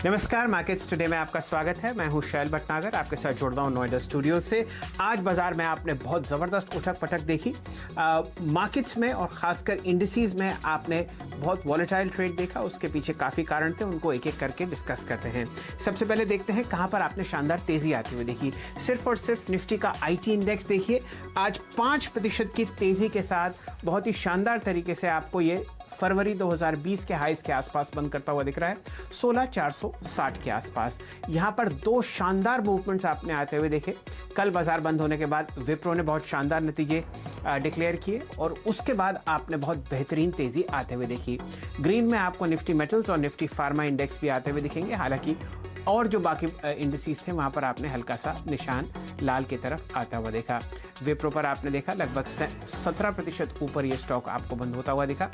नमस्कार, markets today में आपका स्वागत है। मैं हूं शैल भटनागर, आपके साथ जुड़ रहा हूं नोएडा स्टूडियो से। आज बाजार में आपने बहुत ज़बरदस्त उठक पटक देखी। मार्केट्स में और ख़ासकर इंडिसेस में आपने बहुत वॉलेटाइल ट्रेड देखा। उसके पीछे काफ़ी कारण थे, उनको एक एक करके डिस्कस करते हैं। सबसे पहले देखते हैं कहाँ पर आपने शानदार तेज़ी आती हुई देखी। सिर्फ और सिर्फ निफ्टी का आईटी इंडेक्स देखिए, आज 5% की तेज़ी के साथ बहुत ही शानदार तरीके से आपको ये फरवरी 2020 के हाईज के आसपास बंद करता हुआ दिख रहा है, 16,460 के आसपास। यहां पर दो शानदार मूवमेंट्स आपने आते हुए देखे। कल बाजार बंद होने के बाद विप्रो ने बहुत शानदार नतीजे डिक्लेयर किए और उसके बाद आपने बहुत बेहतरीन तेजी आते हुए देखी। ग्रीन में आपको निफ्टी मेटल्स और निफ्टी फार्मा इंडेक्स भी आते हुए दिखेंगे। हालांकि और जो बाकी इंडिसेस थे वहां पर आपने हल्का सा निशान लाल की तरफ आता हुआ देखा। विप्रो पर आपने देखा लगभग 17% ऊपर ये स्टॉक आपको बंद होता हुआ दिखा।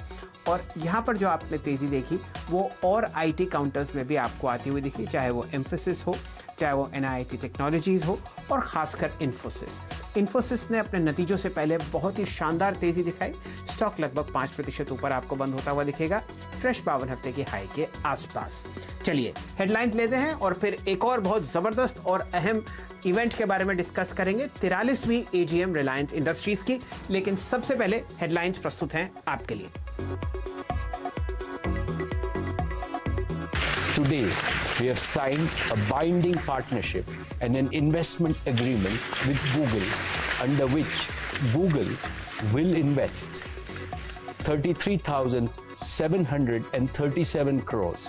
और यहाँ पर जो आपने तेज़ी देखी वो और आईटी काउंटर्स में भी आपको आती हुई दिखी, चाहे वो एम्फेसिस हो, चाहे वो NIIT टेक्नोलॉजीज हो और ख़ासकर इन्फोसिस ने अपने नतीजों से पहले बहुत ही शानदार तेज़ी दिखाई। स्टॉक लगभग 5% ऊपर आपको बंद होता हुआ दिखेगा, फ्रेश 52 हफ्ते की हाई के आसपास। चलिए हेडलाइंस लेते हैं और फिर एक और बहुत ज़बरदस्त और अहम इवेंट के बारे में डिस्कस करेंगे, 43वीं AGM रिलायंस इंडस्ट्रीज की। लेकिन सबसे पहले हेडलाइंस प्रस्तुत हैं आपके लिए। Today, we have signed a binding partnership and an investment agreement with Google, under which Google will invest 33,737 crores.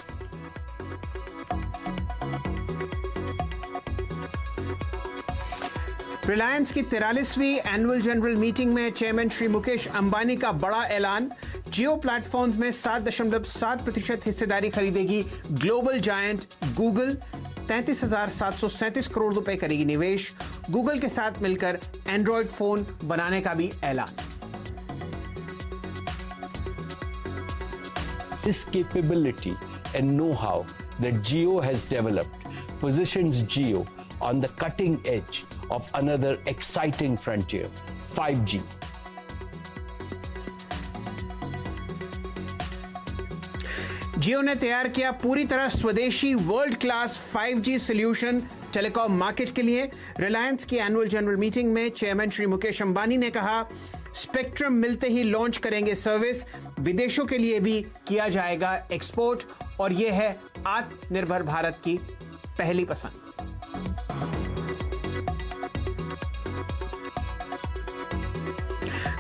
Reliance की 43वीं एनुअल जनरल मीटिंग में चेयरमैन श्री मुकेश अंबानी का बड़ा ऐलान। जियो प्लेटफॉर्म्स में 7.7% हिस्सेदारी खरीदेगी ग्लोबल जायंट गूगल। 33,737 करोड़ रुपए करेगी निवेश। गूगल के साथ मिलकर एंड्रॉयड फोन बनाने का भी ऐलान। This capability and know-how that Jio has developed positions Jio on the cutting edge of another exciting frontier, 5G. जियो ने तैयार किया पूरी तरह स्वदेशी world class 5G solution telecom market के लिए। रिलायंस की एनुअल जनरल मीटिंग में चेयरमैन श्री मुकेश अंबानी ने कहा, स्पेक्ट्रम मिलते ही लॉन्च करेंगे सर्विस, विदेशों के लिए भी किया जाएगा एक्सपोर्ट और यह है आत्मनिर्भर भारत की पहली पसंद।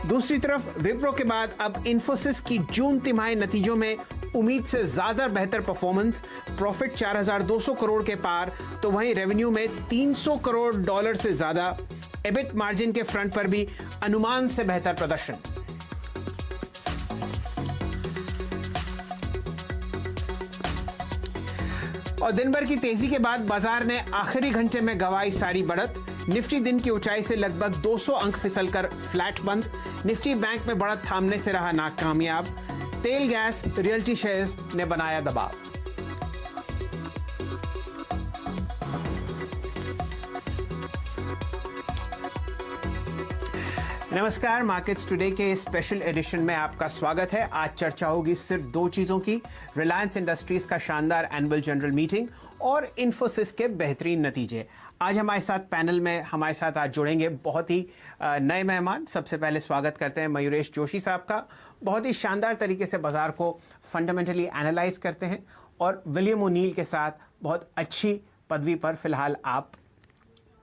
दूसरी तरफ विप्रो के बाद अब इन्फोसिस की जून तिमाही नतीजों में उम्मीद से ज्यादा बेहतर परफॉर्मेंस। प्रॉफिट 4,200 करोड़ के पार, तो वहीं रेवेन्यू में $300 करोड़ से ज्यादा। एबिट मार्जिन के फ्रंट पर भी अनुमान से बेहतर प्रदर्शन। और दिन भर की तेजी के बाद बाजार ने आखिरी घंटे में गंवाई सारी बढ़त। निफ्टी दिन की ऊंचाई से लगभग 200 अंक फिसलकर फ्लैट बंद। निफ्टी बैंक में बढ़त थामने से रहा नाकामयाब। तेल गैस रियल्टी शेयर्स ने बनाया दबाव। नमस्कार, मार्केट्स टुडे के स्पेशल एडिशन में आपका स्वागत है। आज चर्चा होगी सिर्फ दो चीजों की, रिलायंस इंडस्ट्रीज का शानदार एनुअल जनरल मीटिंग और इन्फोसिस के बेहतरीन नतीजे। आज हमारे साथ पैनल में हमारे साथ आज जुड़ेंगे बहुत ही नए मेहमान। सबसे पहले स्वागत करते हैं मयूरेश जोशी साहब का। बहुत ही शानदार तरीके से बाजार को फंडामेंटली एनालाइज करते हैं और विलियम ओनील के साथ बहुत अच्छी पदवी पर फिलहाल आप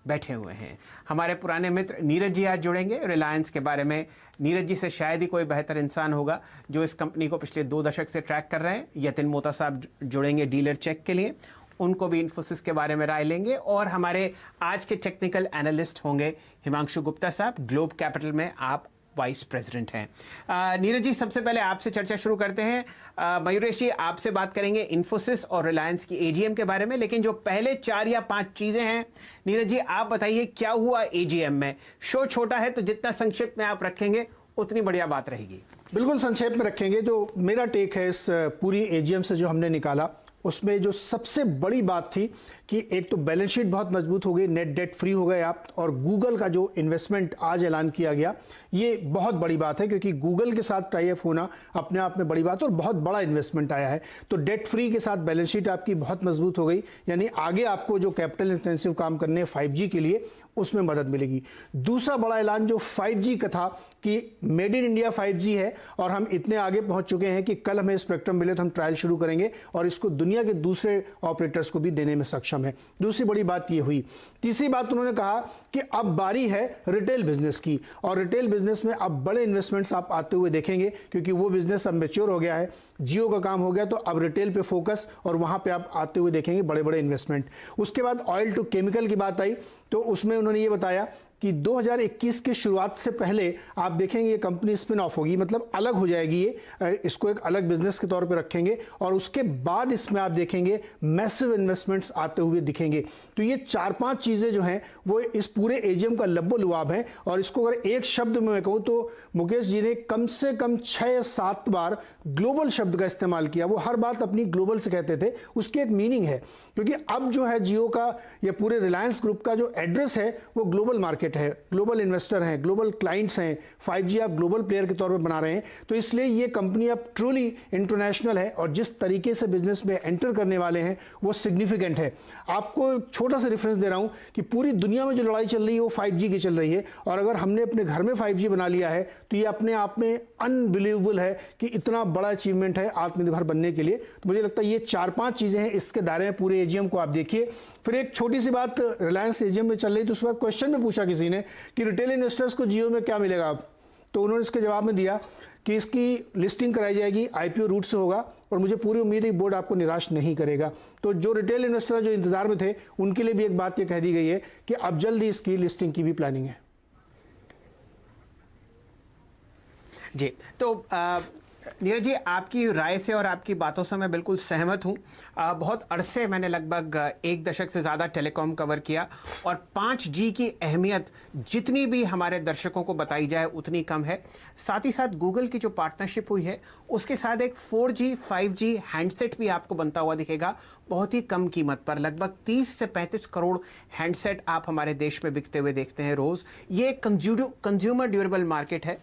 बैठे हुए हैं। हमारे पुराने मित्र नीरज जी आज जुड़ेंगे रिलायंस के बारे में। नीरज जी से शायद ही कोई बेहतर इंसान होगा जो इस कंपनी को पिछले 2 दशक से ट्रैक कर रहे हैं। यतिन मोता साहब जुड़ेंगे डीलर चेक के लिए, उनको भी इन्फोसिस के बारे में राय लेंगे। और हमारे आज के टेक्निकल एनालिस्ट होंगे हिमांशु गुप्ता साहब, ग्लोब कैपिटल में आप वाइस प्रेसिडेंट हैं। नीरज जी, सबसे पहले आपसे चर्चा शुरू करते हैं। मयूरेश जी, आपसे बात करेंगे इन्फोसिस और रिलायंस की AGM के बारे में, लेकिन जो पहले 4 या 5 चीजें हैं, नीरज जी आप बताइए क्या हुआ AGM में। शो छोटा है तो जितना संक्षिप्त में आप रखेंगे उतनी बढ़िया बात रहेगी। बिल्कुल संक्षेप में रखेंगे। जो मेरा टेक है इस पूरी AGM से जो हमने निकाला उसमें जो सबसे बड़ी बात थी कि एक तो बैलेंस शीट बहुत मजबूत हो गई, नेट डेट फ्री हो गए आप, और गूगल का जो इन्वेस्टमेंट आज ऐलान किया गया ये बहुत बड़ी बात है, क्योंकि गूगल के साथ टाई अप होना अपने आप में बड़ी बात है और बहुत बड़ा इन्वेस्टमेंट आया है। तो डेट फ्री के साथ बैलेंस शीट आपकी बहुत मजबूत हो गई, यानी आगे आपको जो कैपिटल इंटेंसिव काम करने 5G के लिए उसमें मदद मिलेगी। दूसरा बड़ा ऐलान जो 5G का था कि मेड इन इंडिया 5G है, और हम इतने आगे पहुंच चुके हैं कि कल हमें स्पेक्ट्रम मिले तो हम ट्रायल शुरू करेंगे और इसको दुनिया के दूसरे ऑपरेटर्स को भी देने में सक्षम है। दूसरी बड़ी बात ये हुई। तीसरी बात उन्होंने कहा कि अब बारी है रिटेल बिजनेस की, और रिटेल बिजनेस में अब बड़े इन्वेस्टमेंट्स आप आते हुए देखेंगे, क्योंकि वो बिजनेस अब मैच्योर हो गया है, जियो का काम हो गया, तो अब रिटेल पे फोकस, और वहां पे आप आते हुए देखेंगे बड़े बड़े इन्वेस्टमेंट। उसके बाद ऑयल टू केमिकल की बात आई, तो उसमें उन्होंने ये बताया कि 2021 की शुरुआत से पहले आप देखेंगे ये कंपनी स्पिन ऑफ होगी, मतलब अलग हो जाएगी, ये इसको एक अलग बिजनेस के तौर पे रखेंगे, और उसके बाद इसमें आप देखेंगे मैसिव इन्वेस्टमेंट्स आते हुए दिखेंगे। तो ये 4-5 चीजें जो हैं वो इस पूरे एजीएम का लब्बो लुआब है, और इसको अगर एक शब्द में मैं कहूँ तो मुकेश जी ने कम से कम 6 या 7 बार ग्लोबल शब्द का इस्तेमाल किया। वो हर बात अपनी ग्लोबल से कहते थे, उसकी एक मीनिंग है, क्योंकि अब जो है जियो का या पूरे रिलायंस ग्रुप का जो एड्रेस है वो ग्लोबल मार्केट है, ग्लोबल इन्वेस्टर हैं, ग्लोबल क्लाइंट्स हैं, 5G आप ग्लोबल प्लेयर के तौर पर बना रहे हैं। तो इसलिए ये कंपनी अब ट्रूली इंटरनेशनल है, और जिस तरीके से बिजनेस में एंटर करने वाले हैं वो सिग्निफिकेंट है। आपको एक छोटा सा रेफरेंस दे रहा हूं कि पूरी दुनिया में जो लड़ाई चल रही है वो 5G की चल रही है, और अगर हमने अपने घर में 5G बना लिया है तो ये अपने आप में अनबिलीवेबल है कि इतना बड़ा अचीवमेंट है आत्मनिर्भर बनने के लिए। तो मुझे लगता है ये 4-5 चीजें हैं इसके दायरे में पूरे एजीएम को आप देखिए। फिर एक छोटी सी बात रिलायंस एजीएम में चल रही, तो उसके बाद क्वेश्चन में पूछा किसी ने कि रिटेल इन्वेस्टर्स को जियो में क्या मिलेगा अब, तो उन्होंने इसके जवाब में दिया कि इसकी लिस्टिंग कराई जाएगी, आईपीओ रूट से होगा, और मुझे पूरी उम्मीद है कि बोर्ड आपको निराश नहीं करेगा। तो जो रिटेल इन्वेस्टर जो इंतजार में थे उनके लिए भी एक बात ये कह दी गई है कि अब जल्द ही इसकी लिस्टिंग की भी प्लानिंग है। जी, तो नीरज जी, आपकी राय से और आपकी बातों से मैं बिल्कुल सहमत हूँ। बहुत अरसे मैंने लगभग 1 दशक से ज़्यादा टेलीकॉम कवर किया, और 5G की अहमियत जितनी भी हमारे दर्शकों को बताई जाए उतनी कम है। साथ ही साथ गूगल की जो पार्टनरशिप हुई है उसके साथ एक 4G 5G हैंडसेट भी आपको बनता हुआ दिखेगा, बहुत ही कम कीमत पर। लगभग 30 से 35 करोड़ हैंडसेट आप हमारे देश में बिकते हुए देखते हैं रोज़। ये कंज्यूमर ड्यूरेबल मार्केट है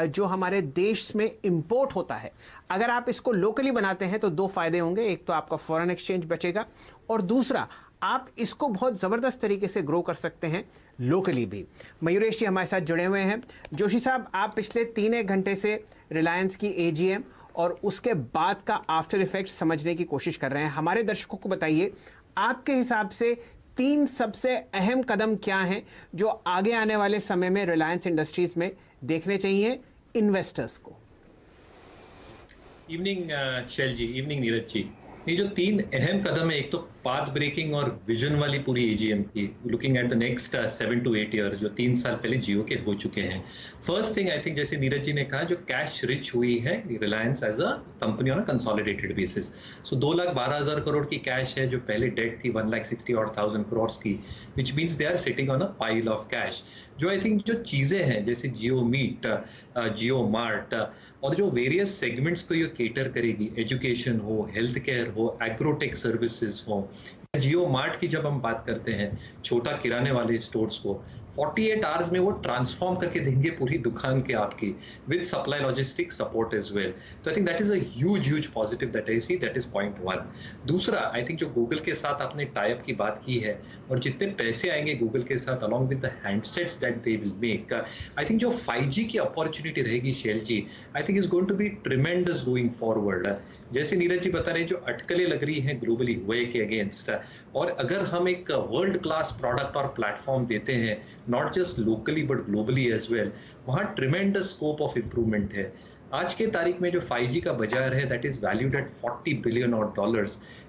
जो हमारे देश में इंपोर्ट होता है। अगर आप इसको लोकली बनाते हैं तो 2 फायदे होंगे, एक तो आपका फॉरेन एक्सचेंज बचेगा, और दूसरा आप इसको बहुत ज़बरदस्त तरीके से ग्रो कर सकते हैं लोकली भी। मयूरेश जी हमारे साथ जुड़े हुए हैं। जोशी साहब, आप पिछले 3-1 घंटे से रिलायंस की एजीएम और उसके बाद का आफ्टर इफेक्ट समझने की कोशिश कर रहे हैं। हमारे दर्शकों को बताइए, आपके हिसाब से 3 सबसे अहम कदम क्या हैं जो आगे आने वाले समय में रिलायंस इंडस्ट्रीज में देखने चाहिए इन्वेस्टर्स को? इवनिंग शैल जी, इवनिंग नीरज जी। ये जो 3 अहम कदम है, एक तो पाथ ब्रेकिंग और विजन वाली पूरी एजीएम की, looking at the next 7 to 8 year, जो 3 साल पहले जियो के हो चुके हैं। फर्स्ट थिंग आई थिंक, जैसे नीरज जी ने कहा, जो कैश रिच हुई है Reliance as a company on a consolidated basis. So 2,12,000 crore की कैश है, जो पहले डेट थी 1,60,000 करोड़ की, which means they are sitting on a pile of cash. जो आई थिंक जो चीजें हैं जैसे जियो मीट, जियो मार्ट, और जो वेरियस सेगमेंट्स को ये केटर करेगी, एजुकेशन हो, हेल्थ केयर हो, एग्रोटेक सर्विसेज हो, जियो मार्ट की जब हम बात करते हैं, छोटा किराने वाले स्टोर्स को 48 आवर्स में वो ट्रांसफॉर्म करके देंगे पूरी दुकान के आपकी, with supply logistic support as well. तो I think that is a huge positive that I see, that is point 1। दूसरा, आई थिंक जो गूगल के साथ आपने टाई अप की बात की है, और जितने पैसे आएंगे गूगल के साथ along with the handsets that they will make, I think जो 5G की अपॉर्चुनिटी रहेगी Shail ji, I think is going to be tremendous going forward. जैसे नीरज जी बता रहे हैं, जो अटकलें लग रही हैं ग्लोबली हुए के अगेंस्ट, और अगर हम एक वर्ल्ड क्लास प्रोडक्ट और प्लेटफॉर्म देते हैं, not just locally but globally as well, वहाँ ट्रिमेंडस स्कोप ऑफ इम्प्रूवमेंट है। आज के तारीख में जो 5G का बाजार है, that is valued at $40 billion.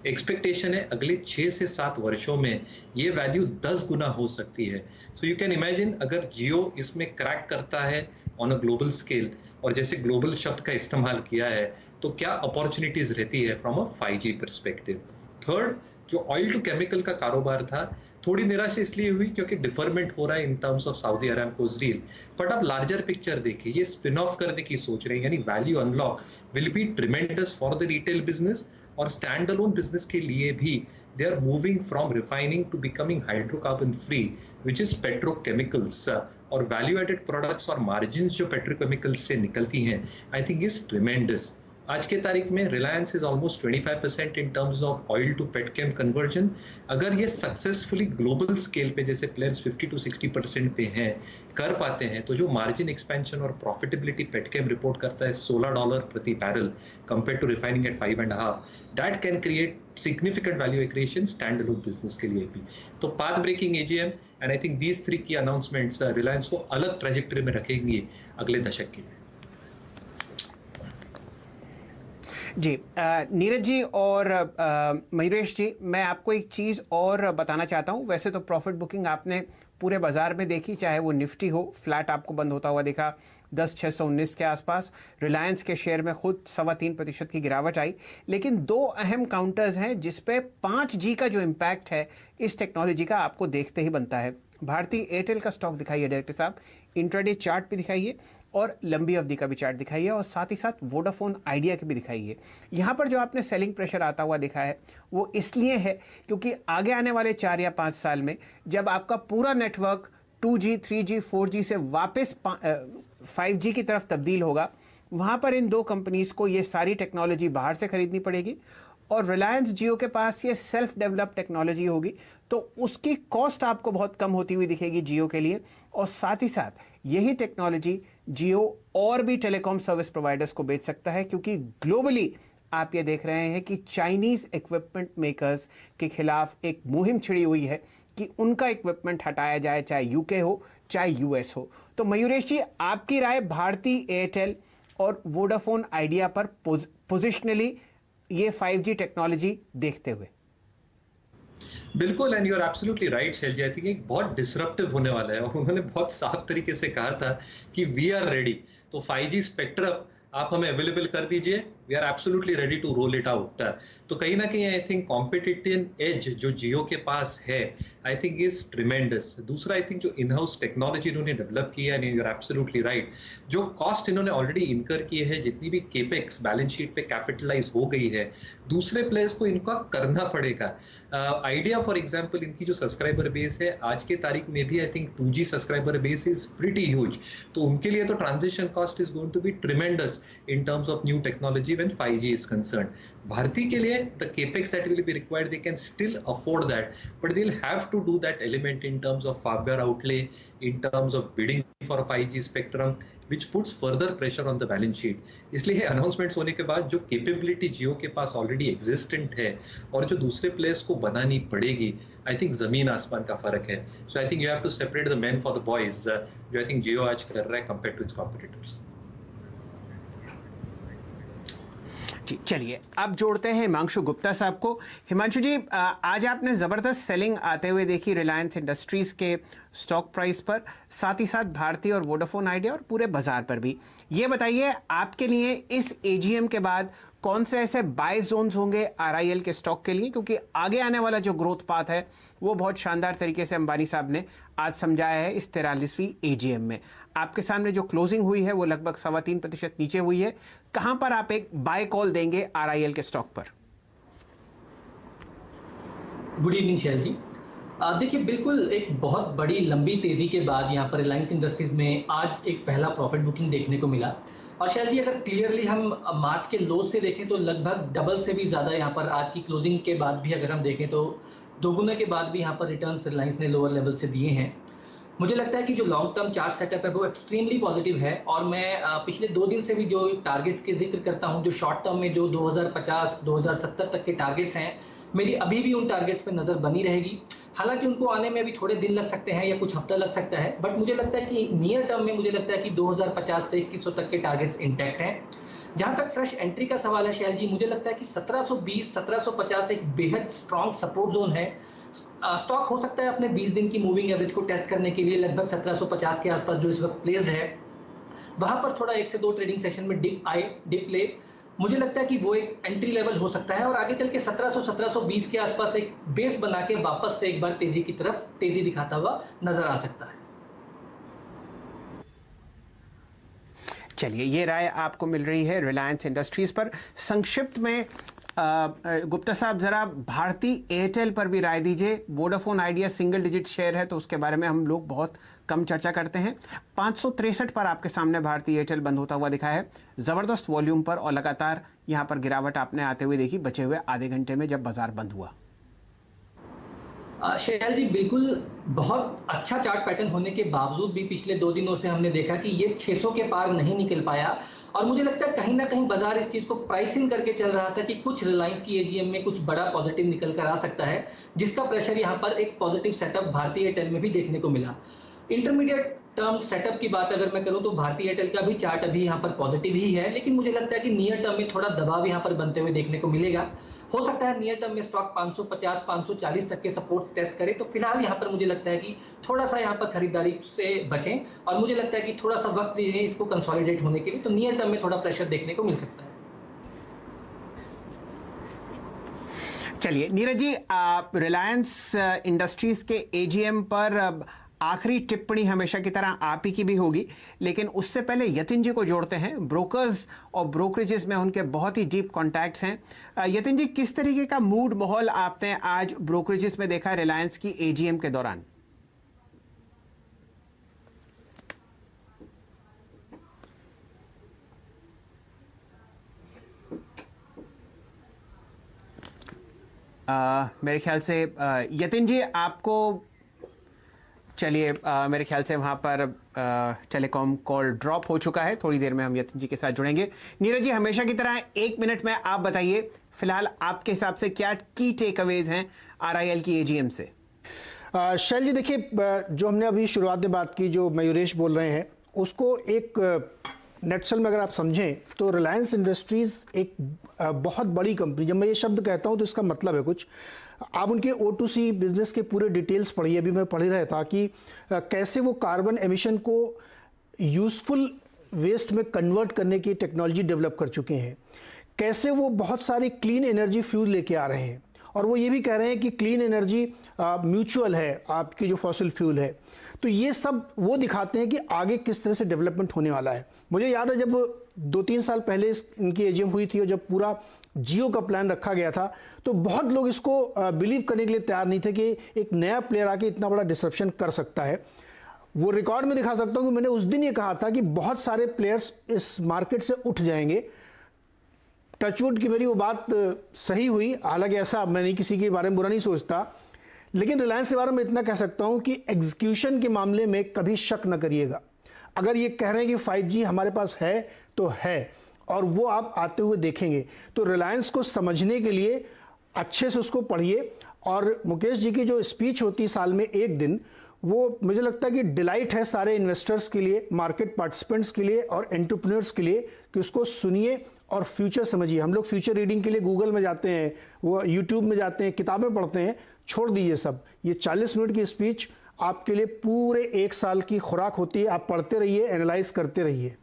Expectation है अगले 6 से 7 वर्षों में ये वैल्यू 10 गुना हो सकती है। सो यू कैन इमेजिन, अगर जियो इसमें क्रैक करता है ऑन अ ग्लोबल स्केल, और जैसे ग्लोबल शब्द का इस्तेमाल किया है, तो क्या अपॉर्चुनिटीज रहती है from a 5G perspective. Third, जो ऑयल टू केमिकल का कारोबार था, थोड़ी निराशा इसलिए हुई क्योंकि डिफरमेंट हो रहा है in terms of Saudi Aramco's deal. But अब लार्जर पिक्चर देखिए, ये स्पिन ऑफ करने की सोच रहे हैं, यानी value unlock will be tremendous for the retail business, और स्टैंड अलोन बिजनेस के लिए भी they are moving from refining to becoming hydrocarbon free, which is petrochemicals और value added products और margins जो petrochemicals से निकलती हैं, I think is tremendous. आज के तारीख में Reliance is almost 25% in terms of oil to petchem conversion. अगर ये सक्सेसफुली ग्लोबल स्केल पे जैसे प्लेयर्स 50 to 60% पे हैं कर पाते हैं, तो जो मार्जिन एक्सपेंशन और प्रॉफिटेबिलिटी पेटकेम रिपोर्ट करता है $16 प्रति barrel compare to refining at 5.5, that can create significant value creation stand alone business के लिए भी. तो path breaking AGM and I think these 3 की अनाउंसमेंट्स रिलायंस को अलग ट्रेजेक्टरी में रखेंगे अगले दशक के लिए. जी नीरज जी और मयूरेश जी, मैं आपको एक चीज़ और बताना चाहता हूँ. वैसे तो प्रॉफिट बुकिंग आपने पूरे बाजार में देखी, चाहे वो निफ्टी हो, फ्लैट आपको बंद होता हुआ देखा 10,619 के आसपास. रिलायंस के शेयर में खुद 3.25% की गिरावट आई. लेकिन 2 अहम काउंटर्स हैं जिस पे 5G का जो इम्पैक्ट है इस टेक्नोलॉजी का आपको देखते ही बनता है. भारतीय एयरटेल का स्टॉक दिखाइए डायरेक्टर साहब, इंट्राडे चार्ट भी दिखाइए और लंबी अवधि का भी चार्ट दिखाइए, और साथ ही साथ वोडाफोन आइडिया के भी दिखाइए. यहाँ पर जो आपने सेलिंग प्रेशर आता हुआ देखा है वो इसलिए है क्योंकि आगे आने वाले 4 या 5 साल में जब आपका पूरा नेटवर्क 2G, 3G, 4G से वापस 5G की तरफ तब्दील होगा, वहाँ पर इन 2 कंपनीज़ को ये सारी टेक्नोलॉजी बाहर से खरीदनी पड़ेगी. और रिलायंस जियो के पास ये सेल्फ डेवलप टेक्नोलॉजी होगी, तो उसकी कॉस्ट आपको बहुत कम होती हुई दिखेगी जियो के लिए. और साथ ही साथ यही टेक्नोलॉजी जियो और भी टेलीकॉम सर्विस प्रोवाइडर्स को बेच सकता है, क्योंकि ग्लोबली आप ये देख रहे हैं कि चाइनीज़ इक्विपमेंट मेकर्स के खिलाफ एक मुहिम छिड़ी हुई है कि उनका इक्विपमेंट हटाया जाए, चाहे यूके हो चाहे यूएस हो. तो मयूरेश जी, आपकी राय भारती एयरटेल और वोडाफोन आइडिया पर पोजिशनली ये 5G टेक्नोलॉजी देखते हुए? बिल्कुल, and you are absolutely right Shail ji. I think एक बहुत डिसरप्टिव होने वाला है और उन्होंने बहुत साफ तरीके से कहा था कि वी आर रेडी. तो 5G स्पेक्ट्रम आप हमें अवेलेबल कर दीजिए, we are absolutely ready to roll it out. तो कहीं ना कहीं आई थिंक कॉम्पिटिटिव एज जो जियो के पास है आई थिंक इज ट्रिमेंडस. दूसरा आई थिंक जो इन हाउस टेक्नोलॉजी इन्होंने डेवलप किया है, यू आर एब्सोल्युटली राइट, जो कॉस्ट इन्होंने ऑलरेडी इनकर किए हैं, जितनी भी केपेक्स बैलेंस शीट पे कैपिटलाइज हो गई है, दूसरे प्लेयर्स को इनका करना पड़ेगा. आइडिया फॉर एग्जांपल, इनकी जो सब्सक्राइबर बेस है आज के तारीख में भी I think 2G subscriber base is pretty huge. तो उनके लिए तो transition cost is going to be tremendous in terms of new technology when 5G is concerned. Bharti के लिए the capex that will be required, they can still afford that, but they'll have to do that element in terms of hardware outlay, in terms of bidding for 5G spectrum, which puts further pressure on the balance sheet. इसलिए announcements होने के बाद जो capability जियो के पास already existent है और जो दूसरे players को बनानी पड़ेगी, I think जमीन आसमान का फर्क है. So I think you have to separate the men for the boys, जो I think जियो आज कर रहा है compared to its competitors. जी चलिए, अब जोड़ते हैं हिमांशु गुप्ता साहब को. हिमांशु जी, आज आपने ज़बरदस्त सेलिंग आते हुए देखी रिलायंस इंडस्ट्रीज़ के स्टॉक प्राइस पर, साथ ही साथ भारती और वोडाफोन आइडिया और पूरे बाजार पर भी. ये बताइए आपके लिए इस एजीएम के बाद कौन से ऐसे बाय जोन्स होंगे आरआईएल के स्टॉक के लिए, क्योंकि आगे आने वाला जो ग्रोथ पाथ है वो बहुत शानदार तरीके से अंबानी साहब ने आज समझाया है इस 43वीं एजीएम में. आपके सामने जो क्लोजिंग हुई है वो लगभग 3.25% नीचे हुई है. कहां पर आप एक बाय कॉल देंगे आरआईएल के स्टॉक पर? गुड इवनिंग शैल जी. देखिए, बिल्कुल एक बहुत बड़ी लंबी तेजी के बाद यहाँ पर रिलायंस इंडस्ट्रीज में आज एक पहला प्रॉफिट बुकिंग देखने को मिला. और शैल जी, अगर क्लियरली हम मार्च के लो से देखें तो लगभग डबल से भी ज़्यादा यहाँ पर आज की क्लोजिंग के बाद भी अगर हम देखें तो दोगुने के बाद भी यहाँ पर रिटर्न्स रिलायंस ने लोअर लेवल से दिए हैं. मुझे लगता है कि जो लॉन्ग टर्म चार्ट सेटअप है वो एक्सट्रीमली पॉजिटिव है. और मैं पिछले 2 दिन से भी जो टारगेट्स के जिक्र करता हूँ, जो शॉर्ट टर्म में जो 2050 2070 तक के टारगेट्स हैं, मेरी अभी भी उन टारगेट्स पे नज़र बनी रहेगी. हालांकि उनको आने में अभी थोड़े दिन लग सकते हैं या कुछ हफ्ता लग सकता है, बट मुझे लगता है कि नियर टर्म में मुझे लगता है कि 2050 से 2100 तक के टारगेट्स इंटैक्ट हैं. जहां तक फ्रेश एंट्री का सवाल है शैल जी, मुझे लगता है कि 1720 1750 एक बेहद स्ट्रॉन्ग सपोर्ट जोन है. स्टॉक हो सकता है अपने 20 दिन की मूविंग एवरेज को टेस्ट करने के लिए लगभग 1750 के आसपास जो इस वक्त प्लेस है, वहां पर थोड़ा 1 से 2 ट्रेडिंग सेशन में डिप ले. मुझे लगता है कि वो एक एंट्री लेवल हो सकता है और आगे चल के 1700-1720 के आसपास एक बेस बना के वापस से एक बार तेजी की तरफ तेजी दिखाता हुआ नजर आ सकता है. चलिए, ये राय आपको मिल रही है रिलायंस इंडस्ट्रीज पर. संक्षिप्त में गुप्ता साहब, जरा भारती एयरटेल पर भी राय दीजिए। Vodafone idea single digit share है तो उसके बारे में हम लोग बहुत कम चर्चा करते हैं। 563 पर आपके सामने भारती एयरटेल बंद होता हुआ दिखा है, जबरदस्त वॉल्यूम पर, और लगातार यहां पर गिरावट आपने आते हुए देखी बचे हुए आधे घंटे में जब बाजार बंद हुआ। शैल जी, बिल्कुल बहुत अच्छा चार्ट पैटर्न होने के बावजूद भी पिछले 2 दिनों से हमने देखा कि ये 600 के पार नहीं निकल पाया, और मुझे लगता है कहीं ना कहीं बाजार इस चीज को प्राइसिंग करके चल रहा था कि कुछ रिलायंस की एजीएम में कुछ बड़ा पॉजिटिव निकल कर आ सकता है, जिसका प्रेशर यहाँ पर एक पॉजिटिव सेटअप भारतीय एयरटेल में भी देखने को मिला। इंटरमीडिएट टर्म सेटअप की बात अगर मैं करूं तो भारतीय एयरटेल का भी चार्ट अभी यहाँ पर पॉजिटिव ही है, लेकिन मुझे लगता है कि नियर टर्म में थोड़ा दबाव यहाँ पर बनते हुए देखने को मिलेगा। हो सकता है नियर टर्म में स्टॉक 550-540 तक के सपोर्ट टेस्ट करे, तो फिलहाल यहाँ पर मुझे लगता है कि थोड़ा सा यहाँ पर खरीदारी से बचें, और मुझे लगता है कि थोड़ा सा वक्त दीजिए इसको कंसोलिडेट होने के लिए, तो नियर टर्म में थोड़ा प्रेशर देखने को मिल सकता है। चलिए नीरज जी, रिलायंस इंडस्ट्रीज के एजीएम पर आखिरी टिप्पणी हमेशा की तरह आप ही की भी होगी, लेकिन उससे पहले यतिन जी को जोड़ते हैं। ब्रोकर्स और ब्रोकरेजेस में उनके बहुत ही डीप कॉन्टैक्ट्स हैं। यतिन जी, किस तरीके का मूड माहौल आपने आज ब्रोकरेजेस में देखा रिलायंस की एजीएम के दौरान? मेरे ख्याल से यतिन जी आपको, चलिए मेरे ख्याल से वहाँ पर टेलीकॉम कॉल ड्रॉप हो चुका है। थोड़ी देर में हम यतिन जी के साथ जुड़ेंगे। नीरज जी, हमेशा की तरह 1 मिनट में आप बताइए, फिलहाल आपके हिसाब से क्या की टेक अवेज हैं आरआईएल की एजीएम से? शैल जी, देखिए, जो हमने अभी शुरुआत में बात की, जो मयूरेश बोल रहे हैं, उसको एक नेटसल में अगर आप समझें तो रिलायंस इंडस्ट्रीज एक बहुत बड़ी कंपनी, जब मैं ये शब्द कहता हूँ तो इसका मतलब है कुछ। आप उनके O2C बिजनेस के पूरे डिटेल्स पढ़िए, अभी मैं पढ़ ही रहा था कि कैसे वो कार्बन एमिशन को यूजफुल वेस्ट में कन्वर्ट करने की टेक्नोलॉजी डेवलप कर चुके हैं, कैसे वो बहुत सारी क्लीन एनर्जी फ्यूल लेके आ रहे हैं, और वो ये भी कह रहे हैं कि क्लीन एनर्जी म्यूचुअल है आपकी जो फॉसिल फ्यूल है। तो ये सब वो दिखाते हैं कि आगे किस तरह से डेवलपमेंट होने वाला है। मुझे याद है जब 2-3 साल पहले इनकी एजीएम हुई थी और जब पूरा जियो का प्लान रखा गया था, तो बहुत लोग इसको बिलीव करने के लिए तैयार नहीं थे कि एक नया प्लेयर आके इतना बड़ा डिसरप्शन कर सकता है। वो रिकॉर्ड में दिखा सकता हूँ कि मैंने उस दिन ये कहा था कि बहुत सारे प्लेयर्स इस मार्केट से उठ जाएंगे। टचवुड की मेरी वो बात सही हुई, हालांकि ऐसा मैं नहीं किसी के बारे में बुरा नहीं सोचता, लेकिन रिलायंस के बारे में इतना कह सकता हूं कि एग्जीक्यूशन के मामले में कभी शक न करिएगा। अगर ये कह रहे हैं कि 5G हमारे पास है तो है, और वो आप आते हुए देखेंगे। तो रिलायंस को समझने के लिए अच्छे से उसको पढ़िए, और मुकेश जी की जो स्पीच होती है साल में एक दिन, वो मुझे लगता है कि डिलाइट है सारे इन्वेस्टर्स के लिए, मार्केट पार्टिसिपेंट्स के लिए और एंटरप्रेन्योर्स के लिए, कि उसको सुनिए और फ्यूचर समझिए। हम लोग फ्यूचर रीडिंग के लिए गूगल में जाते हैं, वो यूट्यूब में जाते हैं, किताबें पढ़ते हैं, छोड़ दीजिए सब। ये 40 मिनट की स्पीच आपके लिए पूरे 1 साल की खुराक होती है। आप पढ़ते रहिए, एनालाइज करते रहिए।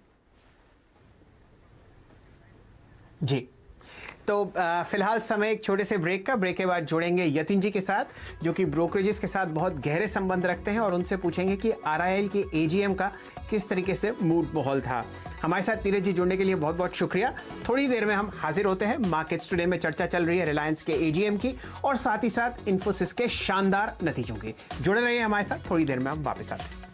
जी, तो फिलहाल समय एक छोटे से ब्रेक का। ब्रेक के बाद जुड़ेंगे यतिन जी के साथ, जो कि ब्रोकरेजेस के साथ बहुत गहरे संबंध रखते हैं, और उनसे पूछेंगे कि आरआईएल के एजीएम का किस तरीके से मूड माहौल था। हमारे साथ नीरज जी जुड़ने के लिए बहुत बहुत शुक्रिया। थोड़ी देर में हम हाजिर होते हैं। मार्केट्स टुडे में चर्चा चल रही है रिलायंस के एजीएम की, और साथ ही साथ इन्फोसिस के शानदार नतीजों की। जुड़े रहिए हमारे साथ, थोड़ी देर में हम वापस आते हैं।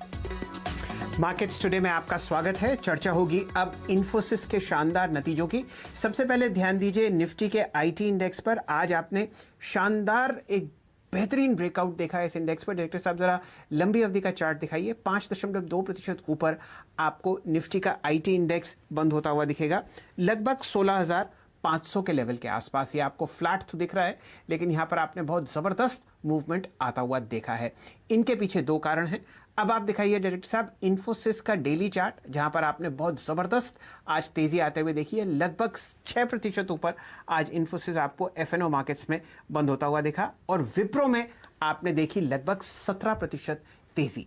मार्केट्स टुडे में आपका स्वागत है। चर्चा होगी अब इन्फोसिस के शानदार नतीजों की। सबसे पहले ध्यान दीजिए निफ्टी के आईटी इंडेक्स पर। आज आपने शानदार एक बेहतरीन ब्रेकआउट देखा है इस इंडेक्स पर। डायरेक्टर साहब जरा लंबी अवधि का चार्ट दिखाइए। 5.2% ऊपर आपको निफ्टी का आईटी इंडेक्स बंद होता हुआ दिखेगा, लगभग 16,500 के लेवल के आसपास। ये आपको फ्लैट तो दिख रहा है, लेकिन यहाँ पर आपने बहुत ज़बरदस्त मूवमेंट आता हुआ देखा है। इनके पीछे 2 कारण हैं। अब आप दिखाइए डायरेक्टर साहब इन्फोसिस का डेली चार्ट, जहां पर आपने बहुत ज़बरदस्त आज तेज़ी आते हुए देखी है। लगभग 6% ऊपर आज इन्फोसिस आपको एफएनओ मार्केट्स में बंद होता हुआ दिखा, और विप्रो में आपने देखी लगभग 17% तेज़ी।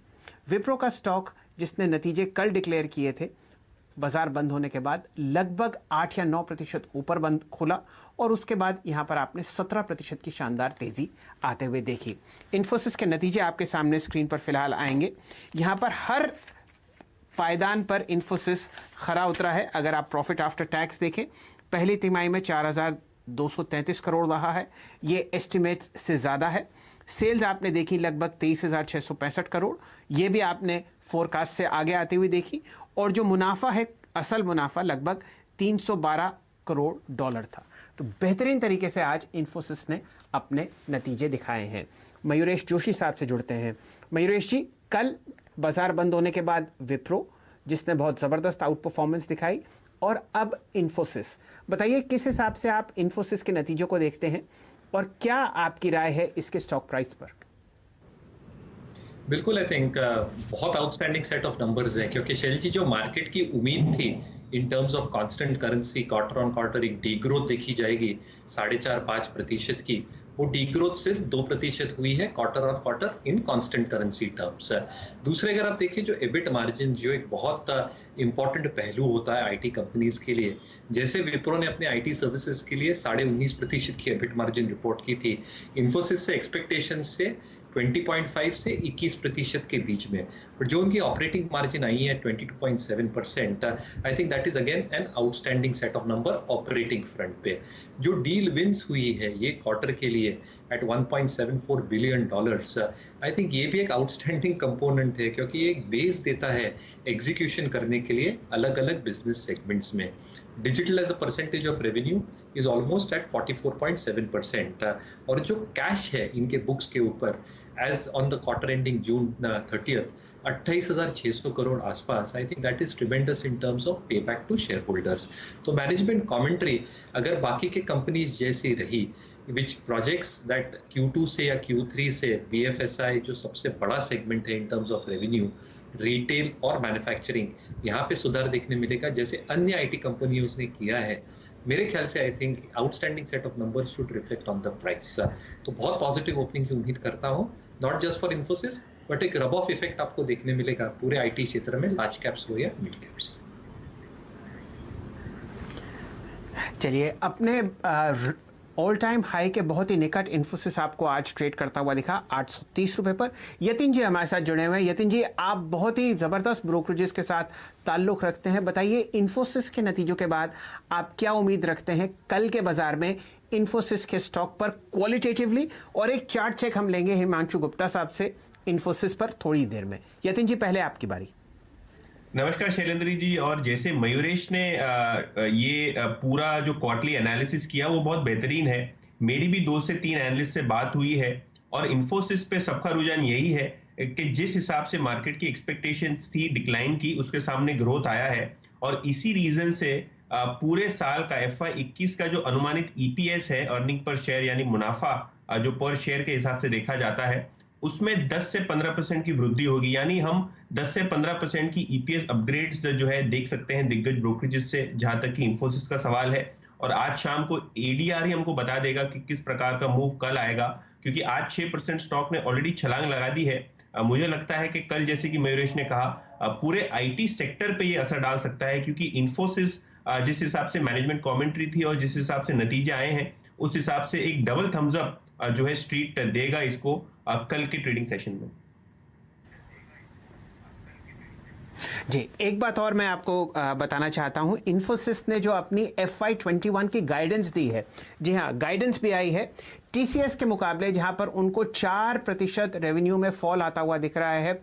विप्रो का स्टॉक जिसने नतीजे कल डिक्लेयर किए थे, बाजार बंद होने के बाद लगभग 8 या 9% ऊपर बंद खुला, और उसके बाद यहां पर आपने 17% की शानदार तेजी आते हुए देखी। इन्फोसिस के नतीजे आपके सामने स्क्रीन पर फिलहाल आएंगे। यहां पर हर पायदान पर इन्फोसिस खरा उतरा है। अगर आप प्रॉफिट आफ्टर टैक्स देखें, पहली तिमाही में 4,000 233 करोड़ रहा है, ये एस्टिमेट्स से ज़्यादा है। सेल्स आपने देखी लगभग 23,665 करोड़, ये भी आपने फोरकास्ट से आगे आती हुई देखी। और जो मुनाफा है, असल मुनाफा लगभग 312 करोड़ डॉलर था। तो बेहतरीन तरीके से आज इन्फोसिस ने अपने नतीजे दिखाए हैं। मयूरेश जोशी साहब से जुड़ते हैं। मयूरेश जी, कल बाजार बंद होने के बाद विप्रो जिसने बहुत ज़बरदस्त आउट परफॉर्मेंस दिखाई, और अब इन्फोसिस, बताइए किस हिसाब से आप इन्फोसिस के नतीजों को देखते हैं और क्या आपकी राय है इसके स्टॉक प्राइस पर? बिल्कुल, आई थिंक बहुत आउटस्टैंडिंग सेट ऑफ नंबर्स है, क्योंकि शैल जी जो मार्केट की उम्मीद थी इन terms of constant currency quarter on quarter एक डीग्रोथ देखी जाएगी 4.5-5% की, वो डीग्रोथ सिर्फ 2% हुई है quarter on quarter in constant currency terms. दूसरे अगर आप देखिए जो एबिट मार्जिन, जो एक बहुत इंपॉर्टेंट पहलू होता है आईटी कंपनीज के लिए, जैसे विप्रो ने अपने आईटी सर्विसेज के लिए 19.5% की एबिट मार्जिन रिपोर्ट की थी, इन्फोसिस से एक्सपेक्टेशन से 20.5 से 21% के बीच में, पर जो उनकी ऑपरेटिंग मार्जिन आई है 22.7%, आई think that is again an outstanding set of number operating front पे। जो डील विंस हुई है ये क्वार्टर के लिए एट $1.74 बिलियन, आई थिंक ये भी एक आउटस्टैंडिंग कंपोनेंट है, क्योंकि ये एक बेस देता है एग्जीक्यूशन करने के लिए अलग अलग बिजनेस सेगमेंट्स में। Digital as a percentage of revenue is almost at 44.7%, और जो कैश है इनके बुक्स के ऊपर as on the quarter ending June 30th 28,600 crore आसपास, I think that is tremendous in terms of pay back to shareholders. तो management commentary अगर बाकी के कंपनीज जैसी रही, विच प्रोजेक्ट्स दैट Q2 से या Q3 से BFSI जो सबसे बड़ा सेगमेंट है in terms of revenue, retail और मैन्युफैक्चरिंग, यहाँ पे सुधार देखने मिलेगा जैसे अन्य आईटी कंपनियों ने किया है। मेरे ख्याल से I think outstanding set of numbers should reflect on the price. तो बहुत पॉजिटिव ओपनिंग की उम्मीद करता हूँ, not just for Infosys but एक रब ऑफ इफेक्ट आपको देखने मिलेगा पूरे आईटी क्षेत्र में, लार्ज कैप्स हो या मिड कैप्स। चलिए, अपने ऑल टाइम हाई के बहुत ही निकट इन्फोसिस आपको आज ट्रेड करता हुआ दिखा 830 रुपए पर। यतिन जी हमारे साथ जुड़े हुए हैं। यतिन जी, आप बहुत ही ज़बरदस्त ब्रोकरेजेस के साथ ताल्लुक़ रखते हैं, बताइए इन्फोसिस के नतीजों के बाद आप क्या उम्मीद रखते हैं कल के बाजार में इन्फोसिस के स्टॉक पर क्वालिटेटिवली, और एक चार्ट चेक हम लेंगे हिमांशु गुप्ता साहब से इन्फोसिस पर थोड़ी देर में। यतिन जी, पहले आपकी बारी। नमस्कार शैलेंद्र जी, और जैसे मयूरेश ने ये पूरा जो क्वार्टरली एनालिसिस किया वो बहुत बेहतरीन है। मेरी भी 2 से 3 एनालिस्ट से बात हुई है, और इन्फोसिस पे सबका रुझान यही है कि जिस हिसाब से मार्केट की एक्सपेक्टेशंस थी डिक्लाइन की, उसके सामने ग्रोथ आया है, और इसी रीजन से पूरे साल का FY21 का जो अनुमानित EPS है, अर्निंग पर शेयर यानी मुनाफा जो पर शेयर के हिसाब से देखा जाता है, उसमें 10 से 15% की वृद्धि होगी। यानी हम 10 से 15% की EPS अपग्रेड्स जो है देख सकते हैं दिग्गज ब्रोकरेजेस से, जहां तक कि इन्फोसिस का सवाल है। और आज शाम को ADR ही हमको बता देगा कि किस प्रकार का मूव कल आएगा, क्योंकि आज 6% स्टॉक ने ऑलरेडी छलांग लगा दी है। मुझे लगता है कि कल, जैसे कि मयूरेश ने कहा, पूरे IT सेक्टर पे ये असर डाल सकता है, क्योंकि इन्फोसिस जिस हिसाब से मैनेजमेंट कमेंट्री थी और जिस हिसाब से नतीजे आए हैं, उस हिसाब से एक डबल थम्स अप जो है स्ट्रीट देगा इसको कल के ट्रेडिंग सेशन में। जी, एक बात और मैं आपको बताना चाहता हूं, इन्फोसिस ने जो अपनी FY21 की गाइडेंस दी है, जी हाँ, गाइडेंस भी आई है TCS के मुकाबले, जहां पर उनको 4% रेवेन्यू में फॉल आता हुआ दिख रहा है।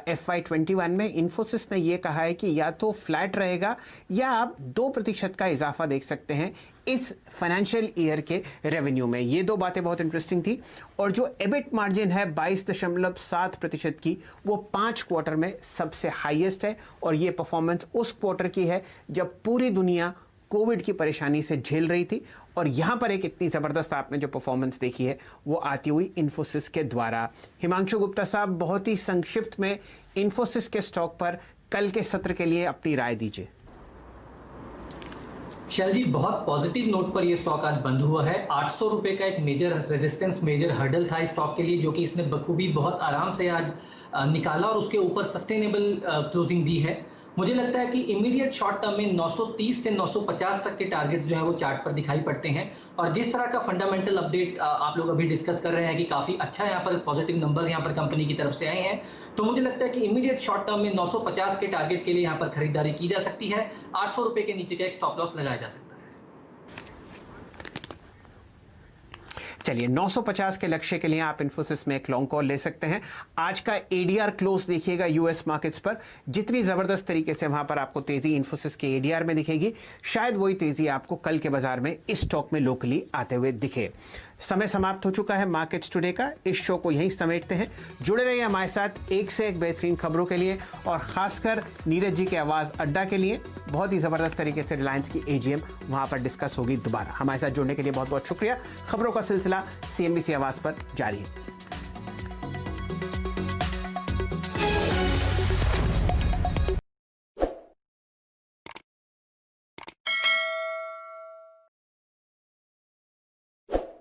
FY21 में इन्फोसिस ने यह कहा है कि या तो फ्लैट रहेगा या आप 2% का इजाफा देख सकते हैं इस फाइनेंशियल ईयर के रेवेन्यू में। ये 2 बातें बहुत इंटरेस्टिंग थी। और जो एबिट मार्जिन है 22.7% की, वो 5 क्वार्टर में सबसे हाईएस्ट है, और ये परफॉर्मेंस उस क्वार्टर की है जब पूरी दुनिया कोविड की परेशानी से झेल रही थी, और यहां पर एक इतनी ज़बरदस्त आपने जो परफॉर्मेंस देखी है वो आती हुई इन्फोसिस के द्वारा। हिमांशु गुप्ता साहब, बहुत ही संक्षिप्त में इन्फोसिस के स्टॉक पर कल के सत्र के लिए अपनी राय दीजिए। शैल जी, बहुत पॉजिटिव नोट पर ये स्टॉक आज बंद हुआ है। 800 रुपए का एक मेजर रेजिस्टेंस, मेजर हर्डल था इस स्टॉक के लिए, जो कि इसने बखूबी बहुत आराम से आज निकाला और उसके ऊपर सस्टेनेबल क्लोजिंग दी है। मुझे लगता है कि इमीडिएट शॉर्ट टर्म में 930 से 950 तक के टारगेट जो है वो चार्ट पर दिखाई पड़ते हैं, और जिस तरह का फंडामेंटल अपडेट आप लोग अभी डिस्कस कर रहे हैं कि काफी अच्छा यहाँ पर पॉजिटिव नंबर्स यहाँ पर कंपनी की तरफ से आए हैं, तो मुझे लगता है कि इमीडिएट शॉर्ट टर्म में 950 के टारगेट के लिए यहाँ पर खरीदारी की जा सकती है। 800 रुपए के नीचे का एक स्टॉप लॉस लगाया जा सकता है। चलिए 950 के लक्ष्य के लिए आप इन्फोसिस में एक लॉन्ग कॉल ले सकते हैं। आज का एडीआर क्लोज देखिएगा यूएस मार्केट्स पर, जितनी जबरदस्त तरीके से वहां पर आपको तेजी इन्फोसिस के एडीआर में दिखेगी, शायद वही तेजी आपको कल के बाजार में इस स्टॉक में लोकली आते हुए दिखे। समय समाप्त हो चुका है मार्केट्स टुडे का। इस शो को यहीं समेटते हैं। जुड़े रहिए हमारे साथ एक से एक बेहतरीन खबरों के लिए, और खासकर नीरज जी के आवाज अड्डा के लिए। बहुत ही जबरदस्त तरीके से रिलायंस की एजीएम वहां पर डिस्कस होगी दोबारा। हमारे साथ जुड़ने के लिए बहुत बहुत शुक्रिया। खबरों का सिलसिला CNBC आवाज पर जारी है।